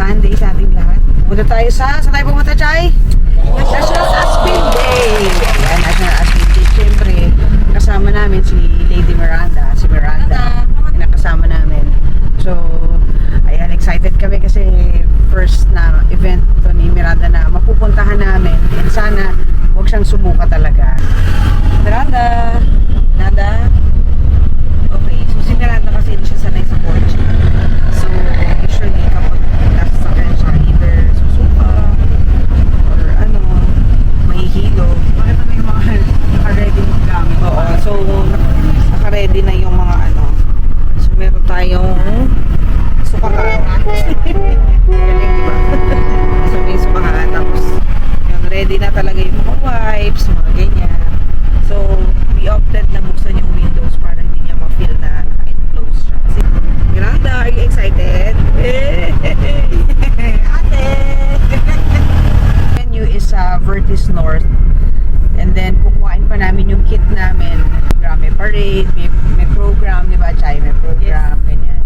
Monday sa ating lahat. Punta tayo saan tayo pumunta, Chay? National Aspin Day. Ayan, National Aspin Day. Siyempre, kasama namin si Lady Miranda. Si Miranda, yung nakasama namin. So, ayan, excited kami kasi first na event to ni Miranda na mapupuntahan namin. And sana, huwag siyang sumuka talaga. Miranda! Miranda! Okay, so si Miranda kasi hindi siya sanay sa kotse. So, usually kapag nasa sakyan siya, either susuka or ano, mahihilo. Bakit na yung mga naka-ready ng gamit? Oo, so naka-ready na yung mga ano. So, meron tayong sukahan. Galing, diba? So, may sukahan. Tapos, yun, ready na talaga yung mga wipes, mga ganyan. So, we opted na buksan yung windows para hindi niya ma-feel na naka-enclose siya. Kasi, Miranda, are you excited? Ate! Menu is Vertis North. And then, kukuhain pa namin yung kit namin. May parade, may program, di ba, Chay? May program, ganyan.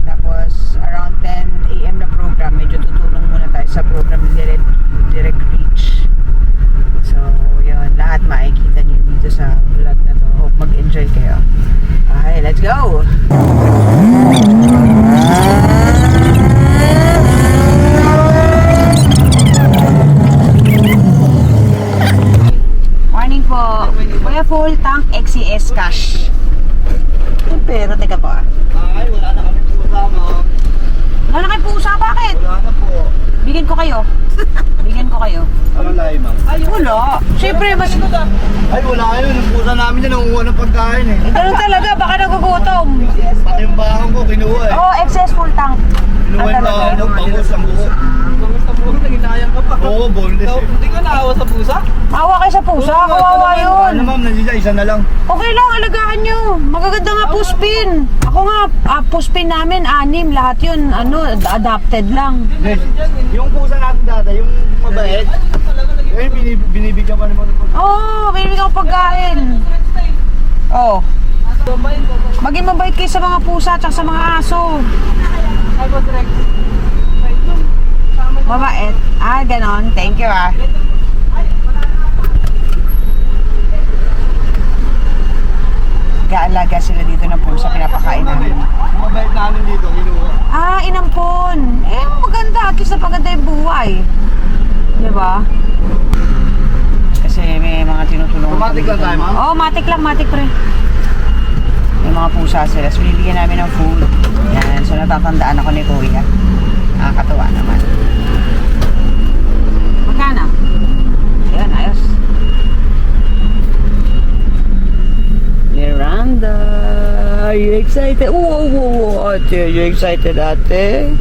Tapos, around 10 a.m. na program, medyo tutulong muna tayo sa program Direct Reach. So, yun, lahat makikita niyo dito sa vlog na to. Hope mag-enjoy kayo. Okay, let's go! Morning po. Kuya, full tank XCS cash. Yung pera, teka po ah. Ay, wala na kami pusa, ma'am. Wala na kayo pusa, bakit? Wala na po. Bigyan ko kayo. Bigyan ko kayo. Ano lahi, ma'am? Ay, wala. Siyempre, mas... Ay, wala yun. Yung pusa namin yan, nangunguha ng pagkain eh. Ganun talaga, baka nagugutom. Pati yung bahang ko, kinuha eh. Oo, XCS full tank. Kinuha yung bahang ko, bangus ang buhok. Bangus na buhok, naginayang ka pa. Oo, boneless eh. Hindi ka naawa sa pusa? Maawa kayo sa pusa, kawawa yun. Ano ma'am, nandiyan isa na lang. Okay lang, alagaan nyo. Magaganda nga puspin. Ako nga, puspin namin, 6, lahat yun, adopted lang. Yes. Yung pusa natin dada, yung mabait. Eh, binibigyan pa naman. Oo, binibigyan ko pagkain. Oo. Maging mabait kayo sa mga pusa at sa mga aso. Mabait. Ah, ganon. Thank you ah. Gaalaga sila dito ng pusa, pinapakain namin. Yung mabait namin dito, kinuha. Ah, inampon. Eh, maganda. At least napaganda yung buhay. Diba? Kasi may mga tinutulungan. Automatic lang tayo, ma'am? Oo, matik lang, matik pre. May mga pusa sila. So, binibigyan namin ng food. Yan. So, natatandaan ako ni Kuya. Nakakatuwa naman. Magkana? Yan, ayos. Miranda, are you excited? Whoa, ate, are you excited, ate?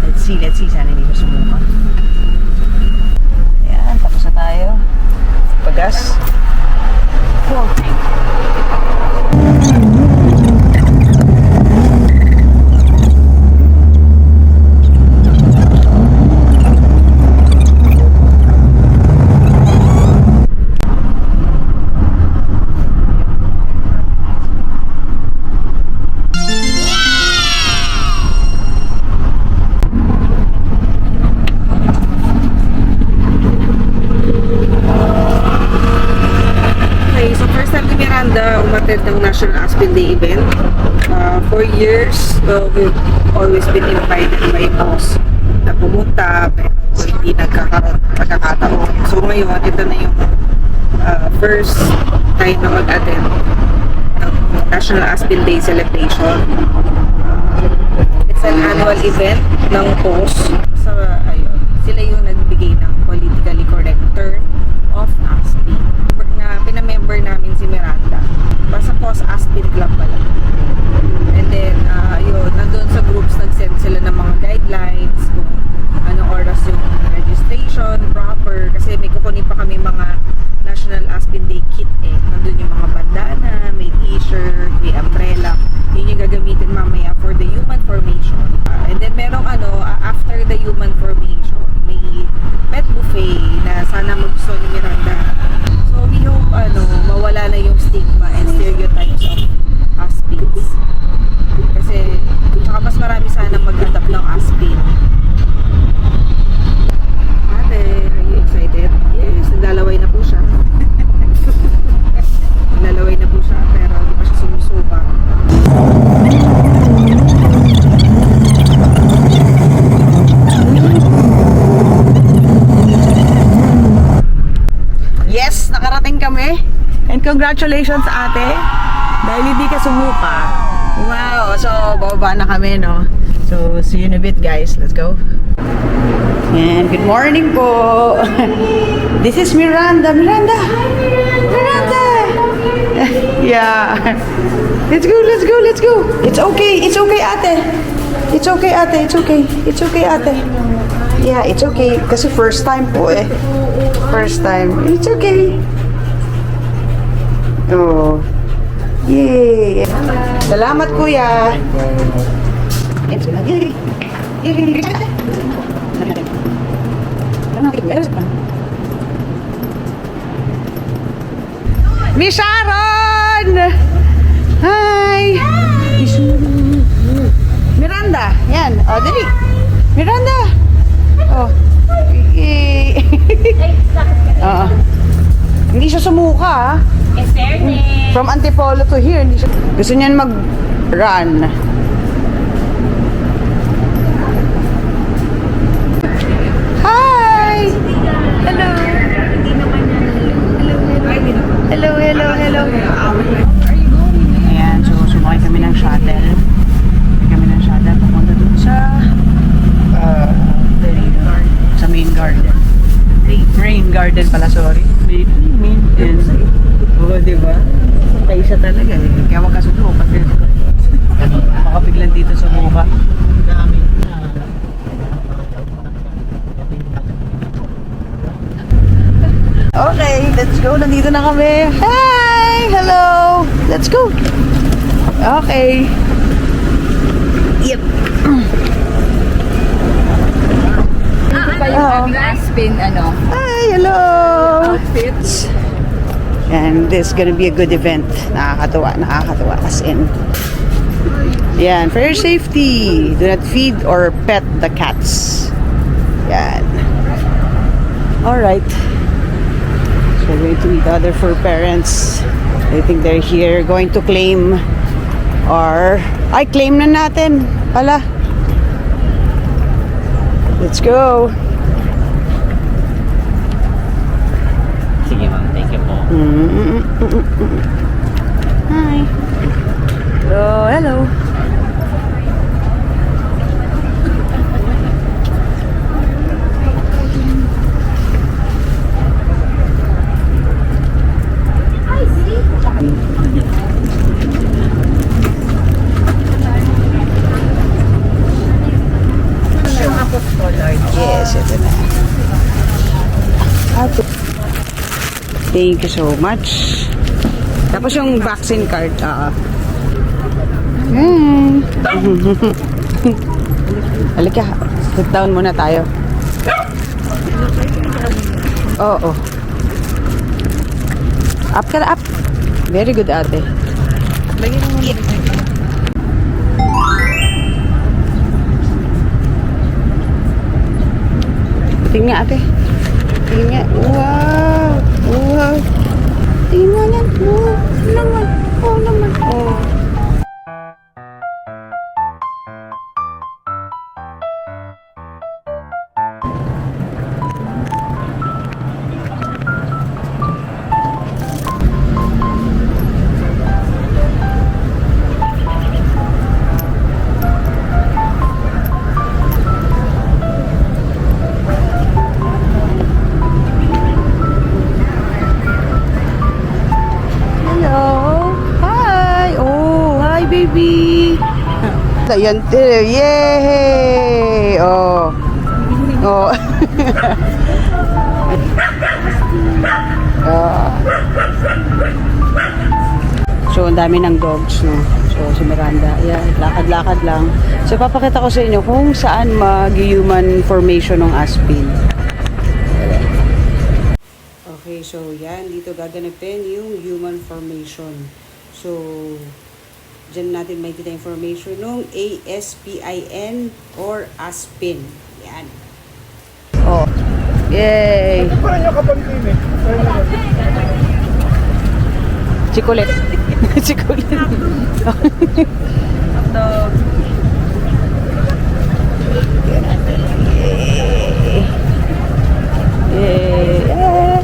Let's see. Sana hindi ko sumuka. Ayan, tapos na tayo. Pagas. Wow. Umattend ng National Aspin Day event. For years, we've always been invited by boss na pumunta pero hindi nagkakaroon ng pagkakataon. So ngayon, ito na yung first time na mag-attend ng National Aspin Day celebration. It's an annual event ng POS. So, ayun, sila yung nagbigay ng politically correct term of Aspin na pinamember namin si Miranda. Basta POS Aspin Club pala. And then, yun, nandun sa groups nag-send sila ng mga guidelines kung anong oras yung registration, proper. Kasi may kukunin pa kami mga National Aspin Day kit eh. Nandun yung mga bandana, may t-shirt, may umbrella. Yun yung gagamitin mamaya for the human formation. And then merong after the human formation, may pet buffet na sana magustuhan ni Miranda. So we hope mawala na yung congratulations ate. Dahil hindi ka sumuka. Wow, so bababa na kami, no? So, see you in a bit, guys. Let's go. And good morning po. This is Miranda. Miranda! Miranda! Yeah. Let's go, let's go, let's go. It's okay ate. It's okay ate, it's okay. It's okay ate. Yeah, it's okay. Kasi first time po eh. First time. It's okay. Oh. Yay! Salamat kuya. It's okay. Miss Sharon! Hi! Miranda! Yan. O, dali. Miranda! Oh. Yay! Oo. Hindi siya sumuka, ha? From Antipolo to here, hindi siya... Gusto niyan mag-run. Hi! Hello! Hello, hello, hello. Ayan, so sumakay kami ng shuttle. Sumakay kami ng shuttle papunta dun sa main garden. Rain garden pala, sorry. Main garden. Oo, diba? Tayo siya talaga eh. Kaya wag ka subukan kasi baka biglang dito sumuka. Okay, let's go. Nandito na kami. Hi! Hello! Let's go! Okay. Yep. Aspen, Hi! Hello! outfits. And this is gonna be a good event. Nakakatuwa as in. Yan, for your safety. Do not feed or pet the cats. Yan. Alright. So we're going to meet other fur parents. I think they're here going to claim or... Ay, claim na natin. Pala. Let's go. Sige ma'am, thank you po. Hi. Hello, hello. Yes, ito na. Thank you so much. Tapos yung vaccine card, Halika, sit down muna tayo. Oo. Up ka na, up. Very good, ate. Tingnan nga, ate. Tingnan nga. Wow. Wow. Tingnan nga. Wow. Naman. Oh, naman. Oh. Baby. Ayan, yay! Oh. Oh. So, ang dami ng dogs, no? So, si Miranda, ayan, lakad-lakad lang. So, papakita ko sa inyo kung saan mag-human formation ng Aspen. Okay, so, yan. Dito gaganapin yung human formation. So, dyan natin makikita information ng ASPIN or Aspen. Yan. Oh. Yay! Ito pa rin yung kapantin eh. Chikulit. Chikulit. Yay! Yay!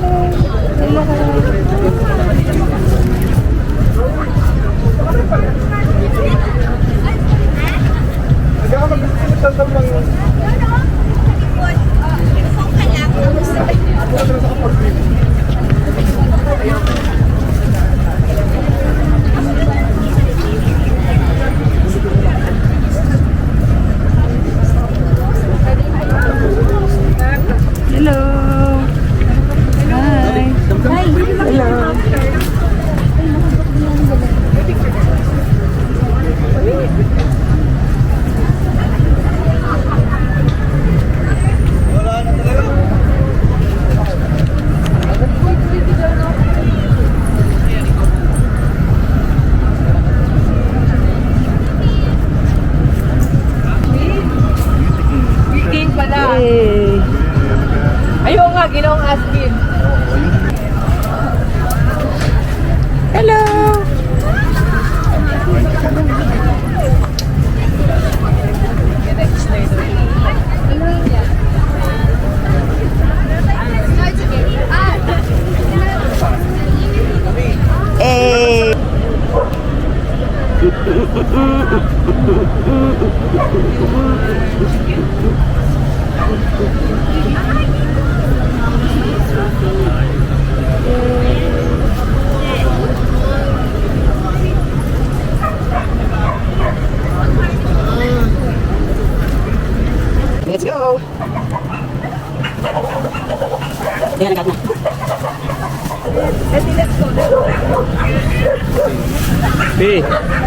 Let's go. P.